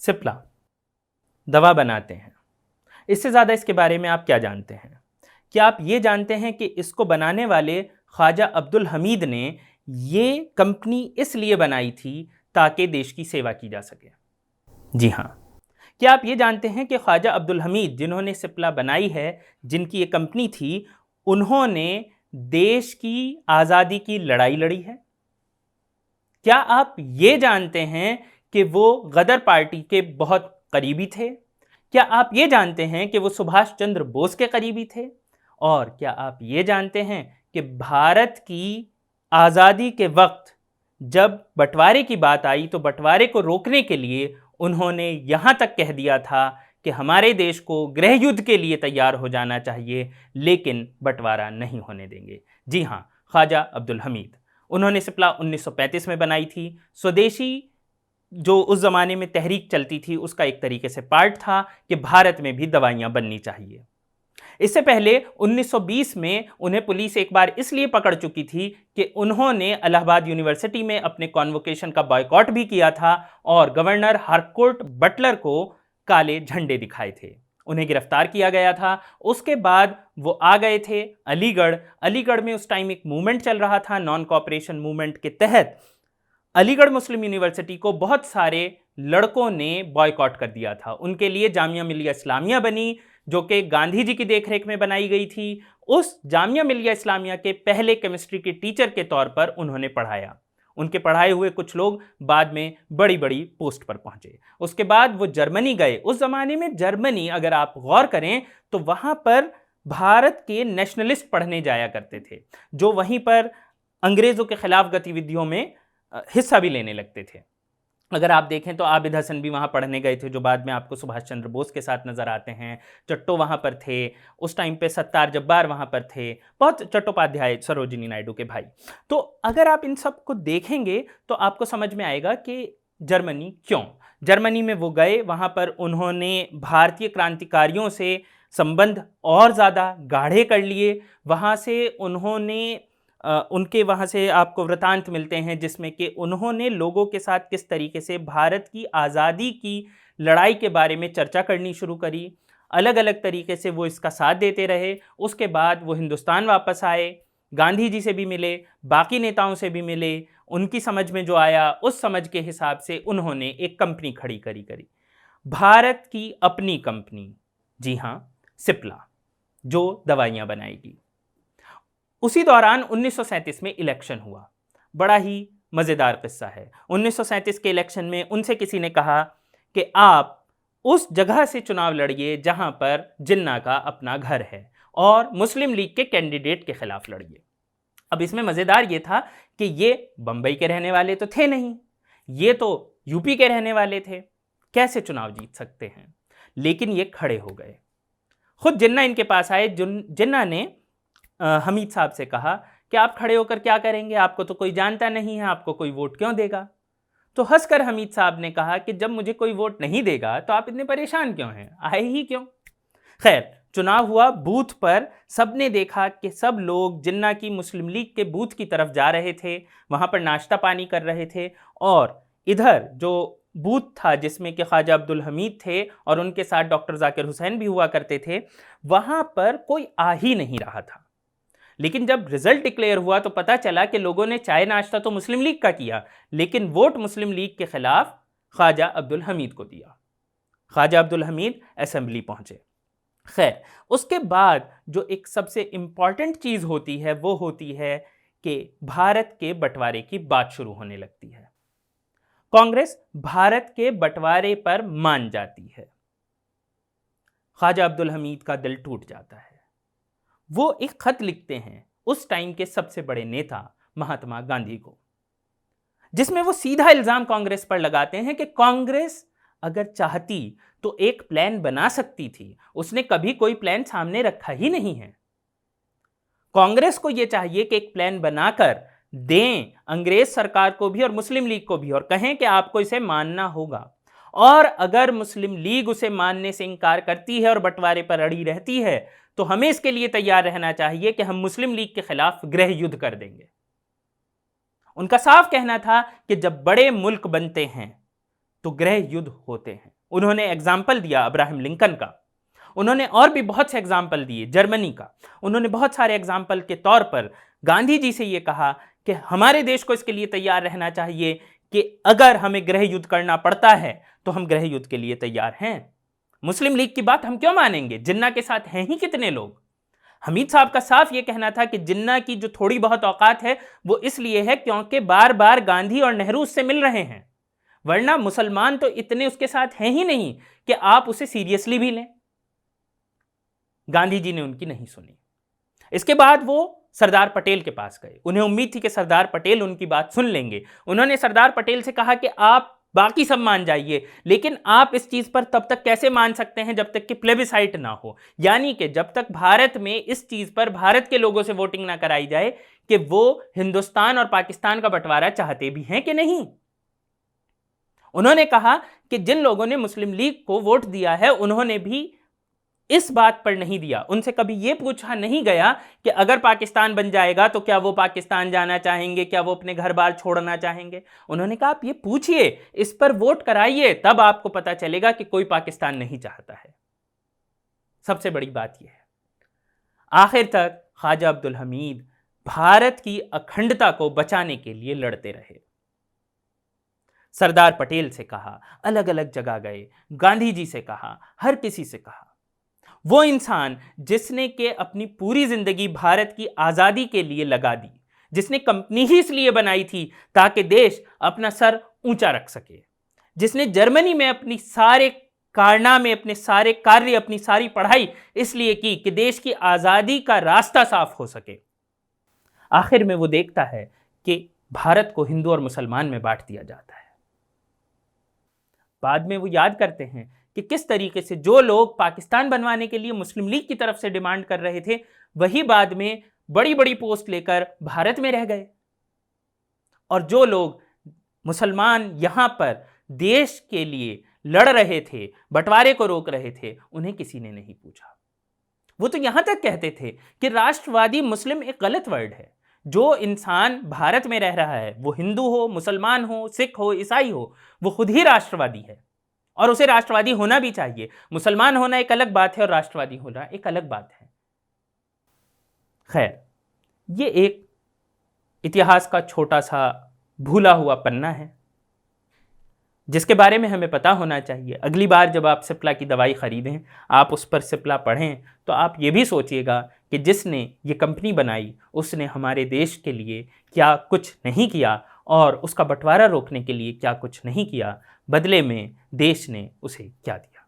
सिप्ला दवा बनाते हैं। इससे ज़्यादा इसके बारे में आप क्या जानते हैं? क्या आप ये जानते हैं कि इसको बनाने वाले ख्वाजा अब्दुल हमीद ने ये कंपनी इसलिए बनाई थी ताकि देश की सेवा की जा सके? जी हाँ। क्या आप ये जानते हैं कि ख्वाजा अब्दुल हमीद जिन्होंने सिप्ला बनाई है, जिनकी ये कंपनी थी, उन्होंने देश की आज़ादी की लड़ाई लड़ी है? क्या आप ये जानते हैं कि वो गदर पार्टी के बहुत करीबी थे? क्या आप ये जानते हैं कि वो सुभाष चंद्र बोस के करीबी थे? और क्या आप ये जानते हैं कि भारत की आज़ादी के वक्त जब बंटवारे की बात आई तो बंटवारे को रोकने के लिए उन्होंने यहाँ तक कह दिया था कि हमारे देश को गृह युद्ध के लिए तैयार हो जाना चाहिए, लेकिन बंटवारा नहीं होने देंगे। जी हाँ, ख्वाजा अब्दुल हमीद। उन्होंने सिप्ला 1935 में बनाई थी। स्वदेशी जो उस ज़माने में तहरीक चलती थी उसका एक तरीके से पार्ट था कि भारत में भी दवाइयाँ बननी चाहिए। इससे पहले 1920 में उन्हें पुलिस एक बार इसलिए पकड़ चुकी थी कि उन्होंने इलाहाबाद यूनिवर्सिटी में अपने कॉन्वोकेशन का बॉयकॉट भी किया था और गवर्नर हारकोर्ट बटलर को काले झंडे दिखाए थे। उन्हें गिरफ्तार किया गया था। उसके बाद वो आ गए थे अलीगढ़। अलीगढ़ में उस टाइम एक मूवमेंट चल रहा था, नॉन कॉपरेशन मूवमेंट के तहत अलीगढ़ मुस्लिम यूनिवर्सिटी को बहुत सारे लड़कों ने बॉयकॉट कर दिया था। उनके लिए जामिया मिलिया इस्लामिया बनी, जो कि गांधी जी की देखरेख में बनाई गई थी। उस जामिया मिलिया इस्लामिया के पहले केमिस्ट्री के टीचर के तौर पर उन्होंने पढ़ाया। उनके पढ़ाए हुए कुछ लोग बाद में बड़ी बड़ी पोस्ट पर पहुंचे। उसके बाद वो जर्मनी गए। उस जमाने में जर्मनी, अगर आप गौर करें तो वहां पर भारत के नेशनलिस्ट पढ़ने जाया करते थे, जो वहीं पर अंग्रेजों के खिलाफ गतिविधियों में हिस्सा भी लेने लगते थे। अगर आप देखें तो आबिद हसन भी वहाँ पढ़ने गए थे, जो बाद में आपको सुभाष चंद्र बोस के साथ नज़र आते हैं। चट्टो वहाँ पर थे। उस टाइम पे सत्तार जब्बार वहाँ पर थे। बहुत चट्टोपाध्याय, सरोजिनी नायडू के भाई। तो अगर आप इन सब को देखेंगे तो आपको समझ में आएगा कि जर्मनी क्यों। जर्मनी में वो गए, वहाँ पर उन्होंने भारतीय क्रांतिकारियों से संबंध और ज़्यादा गाढ़े कर लिए। वहाँ से उन्होंने उनके वहाँ से आपको वृतांत मिलते हैं जिसमें कि उन्होंने लोगों के साथ किस तरीके से भारत की आज़ादी की लड़ाई के बारे में चर्चा करनी शुरू करी। अलग अलग तरीके से वो इसका साथ देते रहे। उसके बाद वो हिंदुस्तान वापस आए, गांधी जी से भी मिले, बाकी नेताओं से भी मिले। उनकी समझ में जो आया उस समझ के हिसाब से उन्होंने एक कंपनी खड़ी करी, भारत की अपनी कंपनी। जी हाँ, सिप्ला, जो दवाइयाँ बनाएगी। उसी दौरान 1937 में इलेक्शन हुआ। बड़ा ही मज़ेदार किस्सा है। 1937 के इलेक्शन में उनसे किसी ने कहा कि आप उस जगह से चुनाव लड़िए जहां पर जिन्ना का अपना घर है और मुस्लिम लीग के कैंडिडेट के खिलाफ लड़िए। अब इसमें मज़ेदार ये था कि ये बंबई के रहने वाले तो थे नहीं, ये तो यूपी के रहने वाले थे। कैसे चुनाव जीत सकते हैं? लेकिन ये खड़े हो गए। खुद जिन्ना इनके पास आए। जिन्ना ने हमीद साहब से कहा कि आप खड़े होकर क्या करेंगे, आपको तो कोई जानता नहीं है, आपको कोई वोट क्यों देगा? तो हंसकर हमीद साहब ने कहा कि जब मुझे कोई वोट नहीं देगा तो आप इतने परेशान क्यों हैं, आए ही क्यों? खैर, चुनाव हुआ। बूथ पर सबने देखा कि सब लोग जिन्ना की मुस्लिम लीग के बूथ की तरफ जा रहे थे, वहां पर नाश्ता पानी कर रहे थे। और इधर जो बूथ था जिसमें कि ख्वाजा अब्दुल हमीद थे और उनके साथ डॉक्टर जाकिर हुसैन भी हुआ करते थे, वहां पर कोई आ ही नहीं रहा था। लेकिन जब रिजल्ट डिक्लेयर हुआ तो पता चला कि लोगों ने चाय नाश्ता तो मुस्लिम लीग का किया, लेकिन वोट मुस्लिम लीग के खिलाफ ख्वाजा अब्दुल हमीद को दिया। ख्वाजा अब्दुल हमीद असेंबली पहुंचे। खैर, उसके बाद जो एक सबसे इंपॉर्टेंट चीज होती है वो होती है कि भारत के बंटवारे की बात शुरू होने लगती है। कांग्रेस भारत के बंटवारे पर मान जाती है। ख्वाजा अब्दुल हमीद का दिल टूट जाता है। वो एक खत लिखते हैं उस टाइम के सबसे बड़े नेता महात्मा गांधी को, जिसमें वो सीधा इल्जाम कांग्रेस पर लगाते हैं कि कांग्रेस अगर चाहती तो एक प्लान बना सकती थी, उसने कभी कोई प्लान सामने रखा ही नहीं है। कांग्रेस को यह चाहिए कि एक प्लान बनाकर दें अंग्रेज सरकार को भी और मुस्लिम लीग को भी, और कहें कि आपको इसे मानना होगा। और अगर मुस्लिम लीग उसे मानने से इनकार करती है और बंटवारे पर अड़ी रहती है तो हमें इसके लिए तैयार रहना चाहिए कि हम मुस्लिम लीग के खिलाफ गृह युद्ध कर देंगे। उनका साफ कहना था कि जब बड़े मुल्क बनते हैं तो गृह युद्ध होते हैं। उन्होंने एग्जाम्पल दिया अब्राहम लिंकन का, उन्होंने और भी बहुत से एग्जाम्पल दिए, जर्मनी का। उन्होंने बहुत सारे एग्जाम्पल के तौर पर गांधी जी से ये कहा कि हमारे देश को इसके लिए तैयार रहना चाहिए कि अगर हमें गृह युद्ध करना पड़ता है तो हम गृह युद्ध के लिए तैयार हैं। मुस्लिम लीग की बात हम क्यों मानेंगे? जिन्ना के साथ हैं ही कितने लोग। हमीद साहब का साफ यह कहना था कि जिन्ना की जो थोड़ी बहुत औकात है वो इसलिए है क्योंकि बार बार गांधी और नेहरू उससे मिल रहे हैं, वरना मुसलमान तो इतने उसके साथ हैं ही नहीं कि आप उसे सीरियसली भी लें। गांधी जी ने उनकी नहीं सुनी। इसके बाद वो सरदार पटेल के पास गए। उन्हें उम्मीद थी कि सरदार पटेल उनकी बात सुन लेंगे। उन्होंने सरदार पटेल से कहा कि आप बाकी सब मान जाइए, लेकिन आप इस चीज पर तब तक कैसे मान सकते हैं जब तक कि प्लेबिसाइट ना हो, यानी कि जब तक भारत में इस चीज पर भारत के लोगों से वोटिंग ना कराई जाए कि वो हिंदुस्तान और पाकिस्तान का बंटवारा चाहते भी हैं कि नहीं। उन्होंने कहा कि जिन लोगों ने मुस्लिम लीग को वोट दिया है उन्होंने भी इस बात पर नहीं दिया, उनसे कभी यह पूछा नहीं गया कि अगर पाकिस्तान बन जाएगा तो क्या वो पाकिस्तान जाना चाहेंगे, क्या वो अपने घर बार छोड़ना चाहेंगे। उन्होंने कहा आप ये पूछिए, इस पर वोट कराइए, तब आपको पता चलेगा कि कोई पाकिस्तान नहीं चाहता है। सबसे बड़ी बात यह है, आखिर तक ख्वाजा अब्दुल हमीद भारत की अखंडता को बचाने के लिए लड़ते रहे। सरदार पटेल से कहा, अलग अलग जगह गए, गांधी जी से कहा, हर किसी से कहा। वो इंसान जिसने के अपनी पूरी जिंदगी भारत की आज़ादी के लिए लगा दी, जिसने कंपनी ही इसलिए बनाई थी ताकि देश अपना सर ऊंचा रख सके, जिसने जर्मनी में अपनी सारे कारनामे, अपने सारे कार्य, अपनी सारी पढ़ाई इसलिए की कि देश की आज़ादी का रास्ता साफ हो सके, आखिर में वो देखता है कि भारत को हिंदू और मुसलमान में बांट दिया जाता है। बाद में वो याद करते हैं कि किस तरीके से जो लोग पाकिस्तान बनवाने के लिए मुस्लिम लीग की तरफ से डिमांड कर रहे थे वही बाद में बड़ी बड़ी पोस्ट लेकर भारत में रह गए, और जो लोग मुसलमान यहां पर देश के लिए लड़ रहे थे, बंटवारे को रोक रहे थे, उन्हें किसी ने नहीं पूछा। वो तो यहां तक कहते थे कि राष्ट्रवादी मुस्लिम एक गलत वर्ड है। जो इंसान भारत में रह रहा है, वो हिंदू हो, मुसलमान हो, सिख हो, ईसाई हो, वो खुद ही राष्ट्रवादी है और उसे राष्ट्रवादी होना भी चाहिए। मुसलमान होना एक अलग बात है और राष्ट्रवादी होना एक अलग बात है। खैर, ये एक इतिहास का छोटा सा भूला हुआ पन्ना है जिसके बारे में हमें पता होना चाहिए। अगली बार जब आप सिप्ला की दवाई खरीदें, आप उस पर सिप्ला पढ़ें, तो आप ये भी सोचिएगा कि जिसने ये कंपनी बनाई उसने हमारे देश के लिए क्या कुछ नहीं किया और उसका बंटवारा रोकने के लिए क्या कुछ नहीं किया, बदले में देश ने उसे क्या दिया।